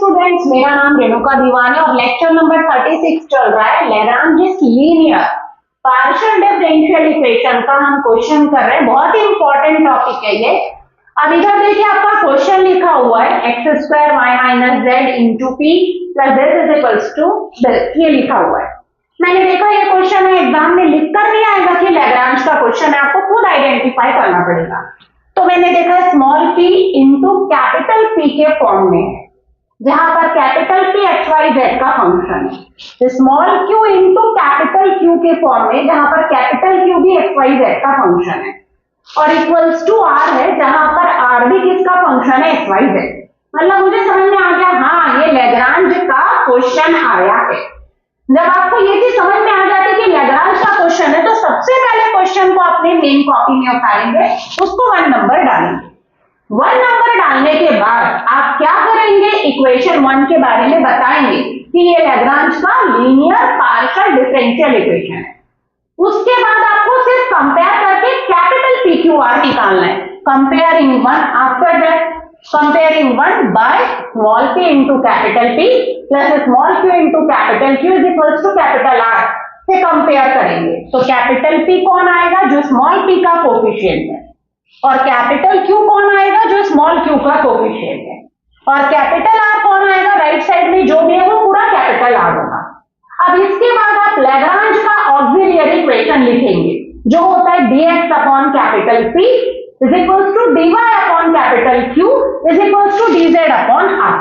Students, मेरा नाम रेणुका दीवान है और लेक्चर नंबर 36 चल रहा है। Lagrange linear partial differential equation का हम क्वेश्चन कर रहे हैं। बहुत ही इंपॉर्टेंट टॉपिक है ये। अब इधर देखिए आपका क्वेश्चन लिखा हुआ है x square y minus z into p plus this is equals to this, ये लिखा हुआ है। मैंने देखा ये क्वेश्चन है, एग्जाम में लिख कर नहीं आएगा कि लैग्रांज का क्वेश्चन है, आपको खुद आइडेंटिफाई करना पड़ेगा। तो मैंने देखा small p into capital P के फॉर्म में है, जहां पर capital P x y z का फंक्शन है, small q into capital Q के फॉर्म में, जहां पर कैपिटल Q भी एक्स वाई जेड का फंक्शन है, और इक्वल्स टू r है, जहां पर r भी किसका फंक्शन है, एक्स वाई जेड। मतलब मुझे समझ में आ गया, हाँ ये लैग्रांज का क्वेश्चन आया है। जब आपको ये चीज समझ में आ जाती है कि लैग्रांज का क्वेश्चन है, तो सबसे पहले क्वेश्चन को अपने मेन कॉपी में उतारेंगे, उसको 1 नंबर डालेंगे। 1 नंबर डालने के बाद आप क्या करेंगे, इक्वेशन 1 के बारे में बताएंगे कि ये लैग्रांज का लीनियर पार्शियल डिफरेंशियल इक्वेशन है। उसके बाद आपको सिर्फ कंपेयर करके कैपिटल पी क्यू आर निकालना है। Comparing 1 after that, comparing 1 by small p into capital P plus small q into capital Q is equals to capital R से कंपेयर करेंगे। तो कैपिटल P कौन आएगा, जो स्मॉल p का कोफिशिएंट है, और कैपिटल Q कौन आएगा, जो स्मॉल q का कोफिशिएंट है, और कैपिटल R कौन आएगा, राइट साइड में जो भी है वो पूरा कैपिटल R होगा। अब इसके बाद आप लैग्रांज का ऑक्सिलियरी इक्वेशन लिखेंगे, जो होता है dx upon capital P is equals to dy upon capital Q is equals to dz upon R।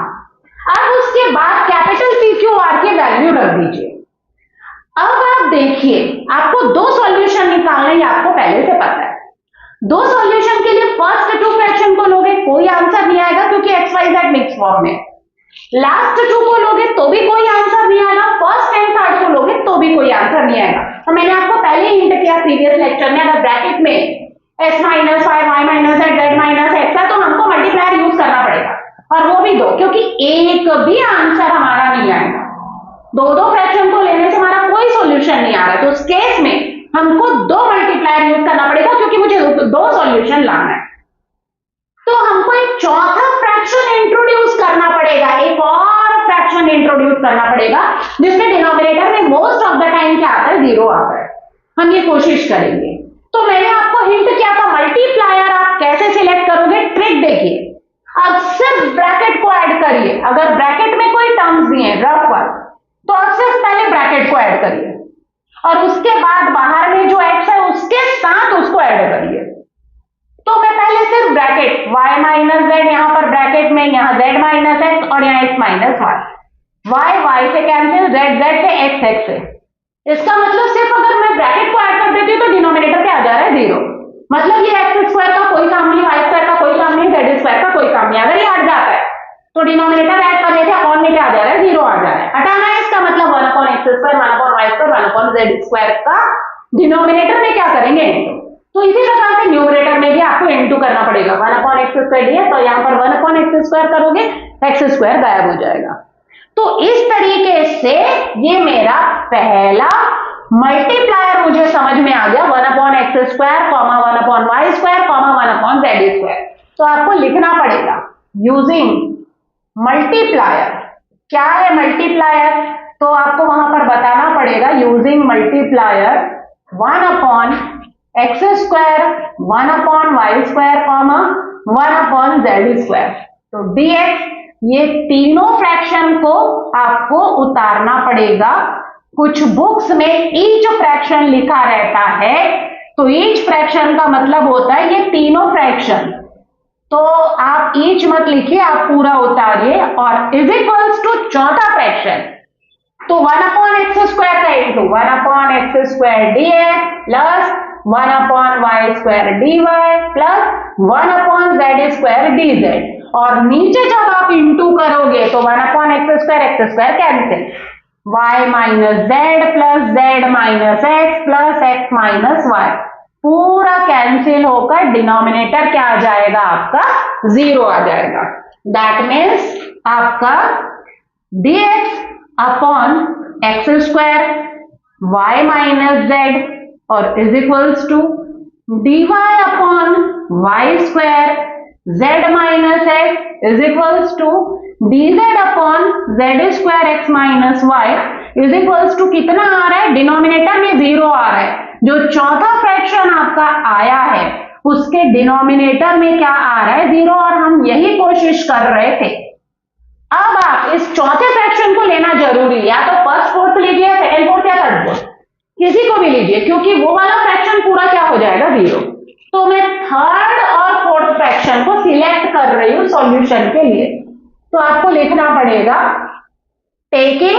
अब उसके बाद कैपिटल P Q R की वैल्यू रख दीजिए। अब आप देखिए, आपको दो सॉल्यूशन निकालना है, आपको पहले से पता है। दो सॉल्यूशन के लिए फर्स्ट 2 फ्रैक्शन को लोगे कोई आंसर नहीं आएगा, क्योंकि x y z mix form में। लास्ट 2 को लोगे तो भी कोई आंसर नहीं आएगा, फर्स्ट एंड थर्ड को लोगे तो भी कोई आंसर नहीं आएगा। तो मैंने आपको पहले ही हिंट किया प्रीवियस लेक्चर में, अगर ब्रैकेट में s minus y y minus z z minus x है तो हमको मल्टीप्लायर यूज करना पड़ेगा, और वो भी 2, क्योंकि एक भी आंसर हमारा नहीं आएगा। 2 फ्रैक्शन को लेने से हमारा कोई सॉल्यूशन नहीं आ रहा है, तो उस केस में हमको 2 मल्टीप्लायर यूज करना पड़ेगा, क्योंकि मुझे 2 सॉल्यूशन लाना है। तो हमको एक चौथा फ्रैक्शन इंट्रोड्यूस करना पड़ेगा, एक और फ्रैक्शन इंट्रोड्यूस करना पड़ेगा, जिसमें डिनोमिनेटर में मोस्ट ऑफ द टाइम क्या आता है, 0 आता है। हम ये कोशिश करेंगे। तो मैंने आपको हिंट किया था मल्टीप्लायर आप कैसे सिलेक्ट करोगे, ट्रिक देखिए। अब सिर्फ ब्रैकेट को ऐड करिए, अगर ब्रैकेट में कोई टर्म्स दिए हैं रफ पर, तो अब सिर्फ पहले ब्रैकेट को ऐड करिए, और उसके बाद बाहर में जो x है उसके साथ उसको ऐड करिए। तो मैं पहले सिर्फ ब्रैकेट y माइनस जेड, यहां पर ब्रैकेट में यहाँ z माइनस एक्स और यहाँ x माइनस वाई, y से कैंसिल, z से x से। इसका मतलब सिर्फ अगर मैं ब्रैकेट को ऐड कर देती हूँ तो डिनोमिनेटर क्या आ जा रहा है, 0। मतलब ये एक्स स्क्वायर का कोई काम नहीं, वाई स्क्वायर का कोई काम नहीं, जेड स्क्वायर का कोई काम नहीं। अगर ये हट जाता है तो डिनोमिनेटर ऐड करने से अपॉन में क्या आ जा रहा है, 0 आ जा रहा है। हटाना है इसका मतलब 1 upon x square, 1 upon y square, 1 upon z square का डिनोमिनेटर में क्या करेंगे, इनटू। तो इसी प्रकार से न्यूमरेटर में भी आपको इनटू करना पड़ेगा। 1 अपॉन एक्स स्क्वायर दिया तो यहाँ पर 1 अपॉन एक्स स्क्वायर करोगे, एक्स स्क्वायर गायब हो जाएगा। तो इस तरीके से ये मेरा पहला मल्टीप्लायर मुझे समझ में आ गया, 1 upon x square, 1 upon y square, 1 upon z square. तो आपको लिखना पड़ेगा यूजिंग मल्टीप्लायर। क्या है मल्टीप्लायर, तो आपको वहां पर बताना पड़ेगा using multiplier 1 upon x square, 1 upon y square, 1 upon z square. तो dx, ये तीनों फ्रैक्शन को आपको उतारना पड़ेगा। कुछ बुक्स में ईच फ्रैक्शन लिखा रहता है, तो ईच फ्रैक्शन का मतलब होता है ये तीनों फ्रैक्शन। तो आप ईच मत लिखिए, आप पूरा उतारिए, और इज इक्वल्स टू चौथा फ्रैक्शन। तो 1 अपॉन एक्स स्क्वायर का into 1 upon x square dx plus 1 upon y square dy plus 1 upon z square dz, और नीचे जब आप इंटू करोगे तो 1 upon x square cancel, y minus z plus z minus x plus x minus y, पूरा cancel होकर denominator क्या आ जाएगा, आपका 0 आ जाएगा। दैट मीन्स आपका dx upon x square y minus z और is equals to dy upon y square z minus x is equals to dz upon z square x minus y is equals to कितना आ रहा है, denominator में 0 आ रहा है। जो चौथा फ्रैक्शन आपका आया है उसके डिनोमिनेटर में क्या आ रहा है, 0, और हम यही कोशिश कर रहे थे। अब आप इस चौथे फ्रैक्शन को लेना जरूरी, या तो फर्स्ट फोर्थ लीजिए, सेकंड फोर्थ या थर्ड फोर्थ, किसी को भी लीजिए, क्योंकि वो वाला फ्रैक्शन पूरा क्या हो जाएगा, 0। तो मैं थर्ड और फोर्थ फ्रैक्शन को सिलेक्ट कर रही हूं सॉल्यूशन के लिए। तो आपको लिखना पड़ेगा taking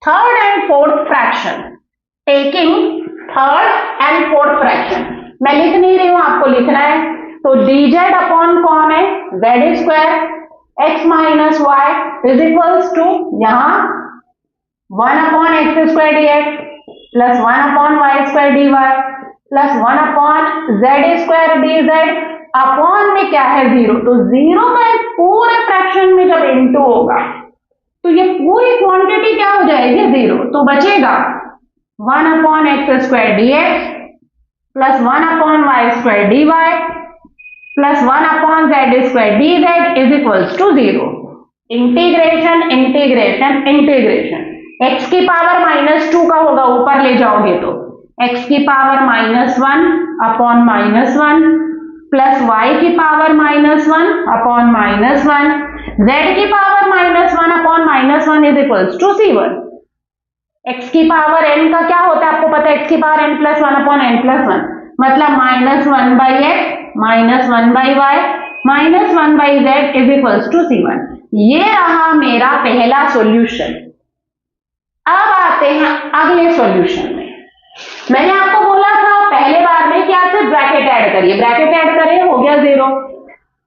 third and fourth fraction, taking third and fourth fraction. मैं लिख नहीं रही हूं, आपको लिखना है। तो dz अपॉन कौन है, z square x minus y is equals to यहां 1 upon x square d x plus 1 upon y square d y plus 1 upon z square d z upon में क्या है, 0। तो 0 का इस पूरे फ्रैक्शन में जब इनटू होगा तो ये पूरी क्वांटिटी क्या हो जाएगी, 0। तो बचेगा 1 upon x square d x plus 1 upon y square d y plus 1 upon z square d z is equals to 0। Integration integration integration, x की पावर -2 का होगा, ऊपर ले जाओगे तो एक्स की पावर -1 अपॉन -1 प्लस वाई की पावर -1 अपॉन -1 जेड की power -1 upon -1 is equals to C1। X की पावर n का क्या होता है आपको पता है, एक्स की power n plus 1 upon n plus 1, मतलब -1 by x -1 by y -1 by z is equals to C1। ये रहा मेरा पहला सॉल्यूशन। अब आते हैं अगले सॉल्यूशन में। मैंने आपको बोला था पहले बार में कि आप सिर्फ ब्रैकेट ऐड करिए, ब्रैकेट ऐड करें, हो गया 0।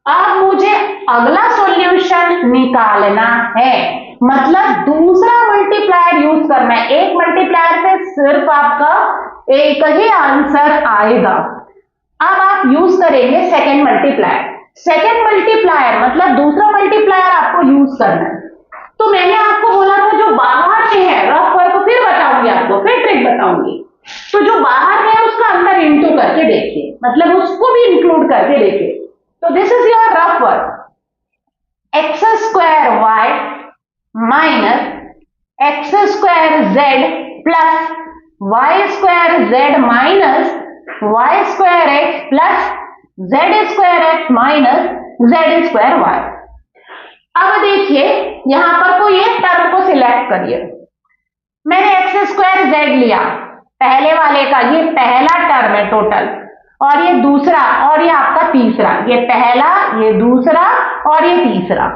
अब मुझे अगला सॉल्यूशन निकालना है, मतलब दूसरा मल्टीप्लायर यूज करना है। एक मल्टीप्लायर से सिर्फ आपका एक ही आंसर आएगा। अब आप यूज करेंगे सेकेंड मल्टीप्लायर। सेकेंड मल्टीप्लायर मतलब दूसरा मल्टीप्लायर आपको यूज करना है। तो मैंने आपको बोला था जो बाहर में है, रफ वर्क फिर बताऊंगी आपको, फिर ट्रिक बताऊंगी। तो जो बाहर में है उसका अंदर इंटू करके देखिए, मतलब उसको भी इंक्लूड करके देखिए। तो this is your rough work, x square y minus x square z plus y square z minus y square x plus z square x minus z square y. अब देखिए यहां पर कोई एक टर्म को सिलेक्ट करिए। मैंने एक्स स्क्वायर जेड लिया पहले वाले का, ये पहला टर्म है टोटल, और ये दूसरा, और ये आपका तीसरा, ये पहला, ये दूसरा और ये तीसरा।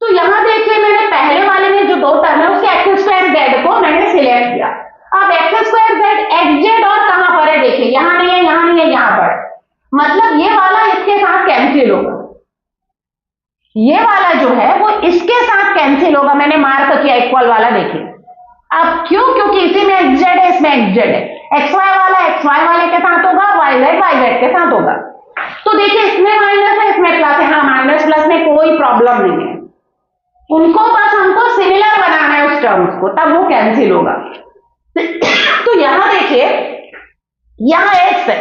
तो यहां देखिए मैंने पहले वाले में जो दो टर्म है उसके एक्स स्क्वायर जेड को मैंने सिलेक्ट किया। अब x square Z x Z और कहां पर है, देखिए यहां नहीं है, यहां नहीं है, यहां पर, मतलब ये वाला इसके साथ कैंसिल होगा, ये वाला जो है वो इसके साथ कैंसिल होगा। मैंने मार्क किया इक्वल वाला, देखिए। अब क्यों, क्योंकि इसी में एक्स जेड है, इसमें एक्स जेड है। एक्स वाई वाला एक्स वाई वाले के साथ होगा, वाई जेड के साथ होगा। तो देखिए इसमें माइनस है, इसमें प्लस है, हाँ माइनस प्लस में कोई प्रॉब्लम नहीं है, उनको बस हमको सिमिलर बनाना है उस टर्म्स को, तब वो कैंसिल होगा। तो यहां देखिए यहां एक्स है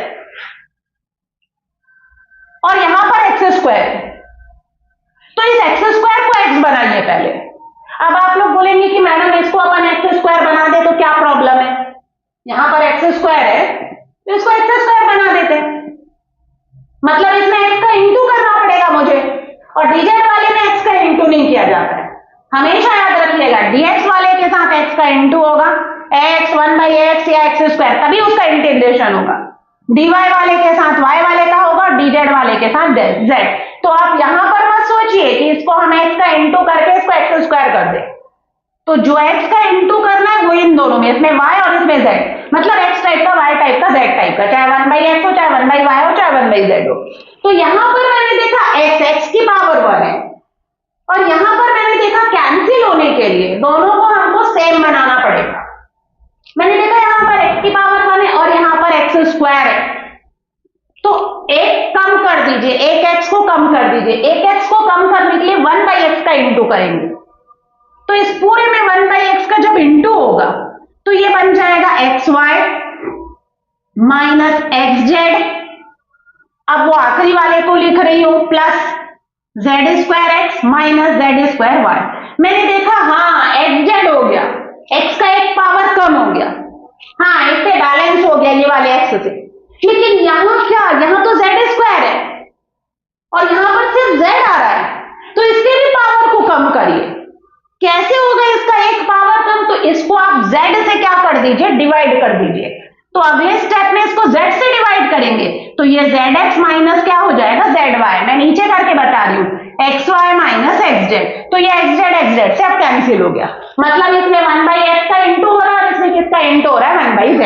और यहां पर एक्स स्क्वायर है, तो इस एक्स स्क्वायर को एक्स बनाइए पहले। अब आप लोग बोलेंगे कि मैडम इसको अपन एक्स स्क्वायर बना दे तो क्या प्रॉब्लम है, यहां पर एक्स स्क्वायर है तो इसको एक्स स्क्वायर बना देते हैं, मतलब इसमें एक्स का इंटू करना पड़ेगा मुझे, और डीजेड वाले में एक्स का इंटू नहीं किया जाता है। हमेशा याद रखिएगा डीएक्स वाले के साथ एक्स का इंटू होगा, एक्स 1/x या एक्स स्क्वायर, तभी उसका इंटीग्रेशन होगा। डीवाई वाले के साथ वाई वाले का होगा, डीजेड वाले के साथ जेड। तो आप यहां पर मत सोचिए कि इसको हम एक्स का इंटू करके इसको एक्स स्क्वायर कर दे। तो जो एक्स का इंटू करना है वो इन दोनों में, इसमें वाई और इसमें जेड, मतलब एक्स टाइप का, वाई टाइप का, जेड टाइप का, चाहे 1/x हो, चाहे 1/y हो, चाहे 1/z हो। तो यहां पर मैंने देखा एक्स की पावर 1 है, और यहां पर मैंने देखा कैंसिल होने के लिए दोनों को हमको सेम बनाना पड़ेगा। मैंने देखा यहां पर x की पावर 1 है और यहां पर एक्स स्क्वायर है, तो एक कम कर दीजिए, एक x को कम कर दीजिए। एक x को कम करने के लिए 1/x का इंटू करेंगे, तो इस पूरे में 1/x का जब इंटू होगा तो ये बन जाएगा xy माइनस xz अब वो आखिरी वाले को लिख रही हूं प्लस z² माइनस z²y। मैंने देखा हाँ एक्स जेड हो गया, एक्स का एक पावर कम हो गया, हाँ इससे बैलेंस हो गया ये वाले एक्स से। लेकिन यहां क्या, यहां तो z² है और यहां पर सिर्फ z आ रहा है, तो इसके भी पावर को कम करिए। कैसे होगा इसका एक पावर कम? तो इसको आप z से क्या कर दीजिए, डिवाइड कर दीजिए। तो अगले स्टेप में इसको z से डिवाइड करेंगे तो ये zx माइनस क्या हो जाएगा, zy। मैं नीचे करके बता रही हूं, xy माइनस xz। तो ये xz से अब कैंसिल हो गया, मतलब इसमें 1/x का इंटू हो रहा है और इसमें किसका इंटू हो रहा है, 1/z।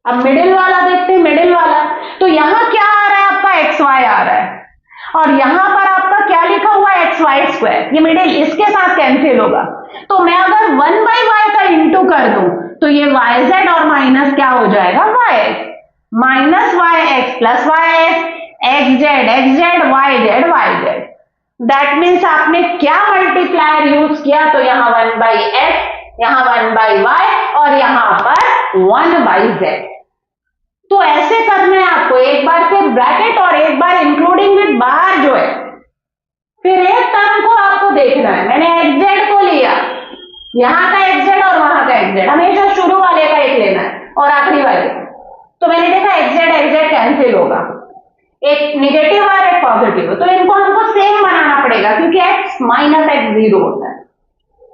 अब मिडिल वाला देखते हैं, मिडिल वाला तो यहां क्या आ रहा है आपका, xy आ रहा है और यहां पर आपका क्या लिखा हुआ है, xy²। ये मिडिल इसके साथ कैंसिल होगा। तो मैं अगर 1/y का इंटू कर दूं तो ये yz और माइनस क्या हो जाएगा, yx minus yx plus yx, xz xz, yz yz। That means आपने क्या मल्टीप्लायर यूज किया, तो यहां 1/x, यहां 1/y और यहां पर 1/z। तो ऐसे करना है आपको, एक बार फिर ब्रैकेट और एक बार इंक्लूडिंग विद बाहर जो है, फिर एक टर्म को आपको देखना है। मैंने xz को लिया, यहां का xz और वहां का xz, हमेशा शुरू वाले का एक लेना है और आखिरी वाले। तो मैंने देखा xz xz कैंसिल होगा, एक निगेटिव और एक पॉजिटिव, तो इनको हमको सेम बनाना पड़ेगा क्योंकि x माइनस x 0 होता है।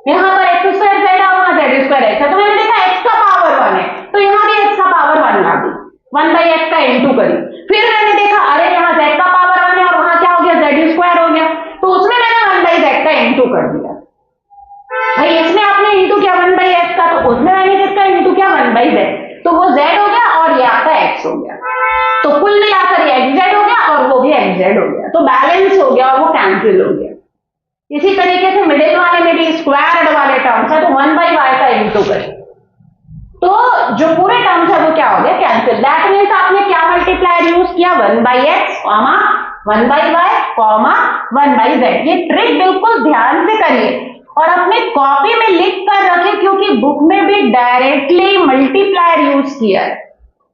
यहां पर x² z है, वहां z² x है, तो मैंने देखा x का पावर 1 है तो यहां भी x का पावर 1 ला दी, 1/x का इंटू करी। फिर मैंने देखा अरे यहाँ z का पावर 1 है और वहां क्या हो गया, z² हो गया, तो उसमें मैंने 1/z का इंटू कर दिया। भाई इसमें आपने इंटू किया 1/x का, तो उसमें मैंने किसका इंटू किया, 1/z, तो वो z हो गया और ये आपका x हो गया। तो कुल मिलाकर ये xz हो गया और वो भी xz हो गया, तो बैलेंस हो गया और वो कैंसिल हो गया। इसी तरीके से मिडिल वाले में भी स्क्वायर्ड वाले टर्म्स है तो 1/y का इंटू करें तो जो पूरे टर्म्स है वो क्या हो गया, कैंसिल। दैट मीन्स आपने क्या मल्टीप्लायर यूज किया, 1/x, 1/y, 1/z। ये ट्रिक बिल्कुल ध्यान से करिए और अपने कॉपी में लिख कर रखें क्योंकि बुक में भी डायरेक्टली मल्टीप्लायर यूज किया है,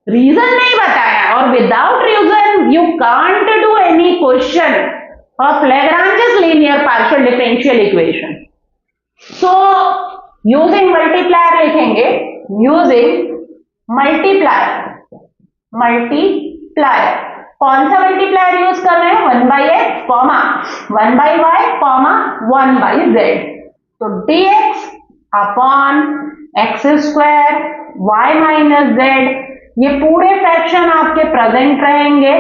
रीजन नहीं बताया। और without reason you can't do any question of Lagrange's linear partial differential equation। So using multiplier लिखेंगे, यूजिंग मल्टीप्लायर, मल्टीप्लायर कौन सा मल्टीप्लायर यूज कर रहे हैं, 1/x, 1/y, 1/z। तो dx upon x² y minus z, ये पूरे फ्रैक्शन आपके प्रेजेंट रहेंगे,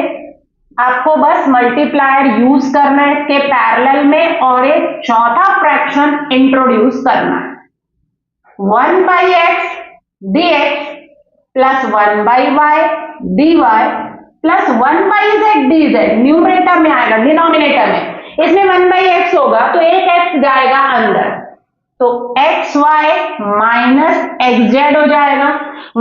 आपको बस मल्टीप्लायर यूज करना है इसके पैरेलल में और एक चौथा फ्रैक्शन इंट्रोड्यूस करना है, 1/x dx plus 1/y dy plus 1/z dz। Numerator में आएगा, डिनोमिनेटर में इसमें 1/x होगा तो एक x जाएगा अंदर, तो xy माइनस xz हो जाएगा,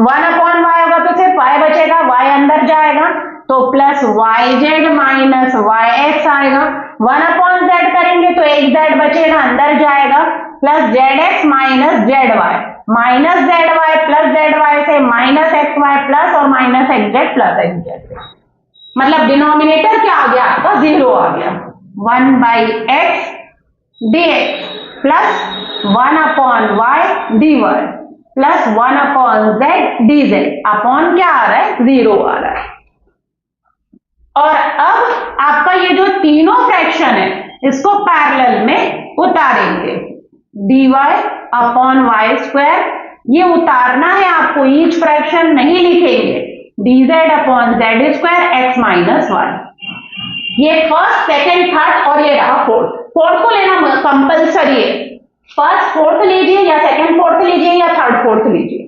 1/y होगा तो सिर्फ y बचेगा, y अंदर जाएगा तो प्लस yz माइनस yx आएगा, 1/z करेंगे तो एक z बचेगा अंदर जाएगा, plus zx minus zy, minus zy plus zy से माइनस xy प्लस और माइनस xz प्लस xz, मतलब डिनोमिनेटर क्या आ गया आपका, 0 आ गया। 1/x dx plus 1/y dy plus 1/z dz upon क्या आ रहा है, 0 आ रहा है। और अब आपका ये जो तीनों फ्रैक्शन है इसको पैरेलल में उतारेंगे, dy अपॉन y², ये उतारना है आपको, ईच फ्रैक्शन नहीं लिखेंगे, dz upon z² x minus 1। ये फर्स्ट, सेकेंड, थर्ड और ये रहा फोर्थ। फोर्थ को लेना कंपल्सरी है, फर्स्ट फोर्थ लीजिए या सेकेंड फोर्थ लीजिए या थर्ड फोर्थ लीजिए।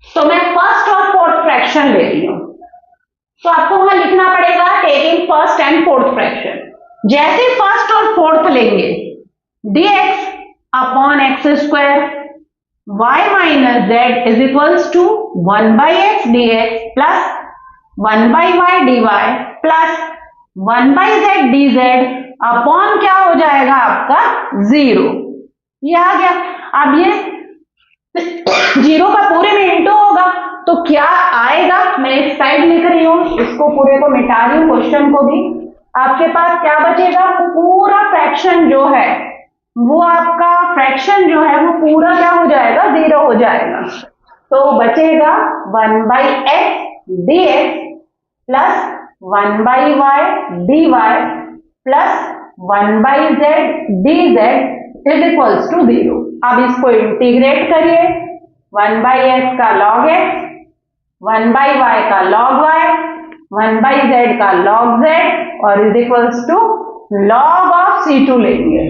तो मैं फर्स्ट और फोर्थ फ्रैक्शन ले रही हूं, तो आपको वहां लिखना पड़ेगा taking first and fourth fraction. जैसे फर्स्ट और फोर्थ लेंगे, dx upon x² y minus z is equals to 1/x dx plus 1/y dy plus 1/z dz upon क्या हो जाएगा आपका, 0। ये आ गया। अब ये 0 का पूरे में इंटू होगा तो क्या आएगा, मैं इस साइड लिख रही हूं, इसको पूरे को मिटा रही हूं, क्वेश्चन को भी। आपके पास क्या बचेगा, पूरा फ्रैक्शन जो है वो आपका फ्रैक्शन जो है वो पूरा क्या हो जाएगा, जीरो हो जाएगा। तो बचेगा 1/x dx plus 1/y dy plus 1/z dz is equals to 0। अब इसको इंटीग्रेट करिए, 1/x का log x, 1/y का log y, 1/z का log z और is equals to log of C2 लेंगे।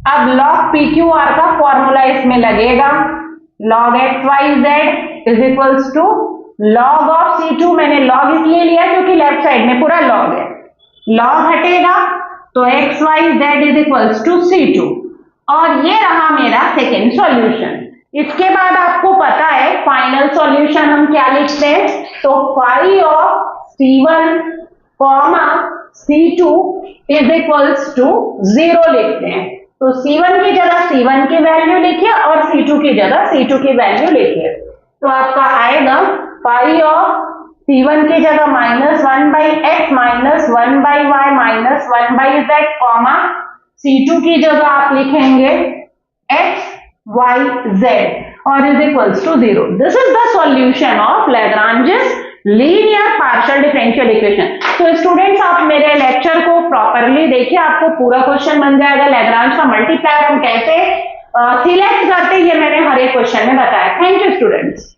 अब log PQR का फॉर्मूला इसमें लगेगा, log XYZ is equals to log of C2। मैंने log इसलिए लिया क्योंकि लेफ्ट साइड में पूरा log है, log हटेगा तो XYZ is equals to C2 और ये रहा मेरा सेकेंड सॉल्यूशन। इसके बाद आपको पता है फाइनल सॉल्यूशन हम क्या लिखते हैं, तो phi of C1 C2 is equals to 0 लिखते हैं। तो C1 की जगह C1 की वैल्यू लिखिए और C2 की जगह C2 की वैल्यू लिखिए। तो आपका आएगा फाई ऑफ C1 की जगह -1/x minus 1/y minus 1/z comma C2 की जगह आप लिखेंगे x y z और is equals to 0। This is the solution of Lagrange's linear partial differential equation. तो स्टूडेंट्स आप मेरे लेक्चर को प्रॉपरली देखिए, आपको पूरा क्वेश्चन बन जाएगा। लैग्रांज का मल्टीप्लायर हम कैसे सिलेक्ट करते हैं ये मैंने हर एक क्वेश्चन में बताया। Thank you students.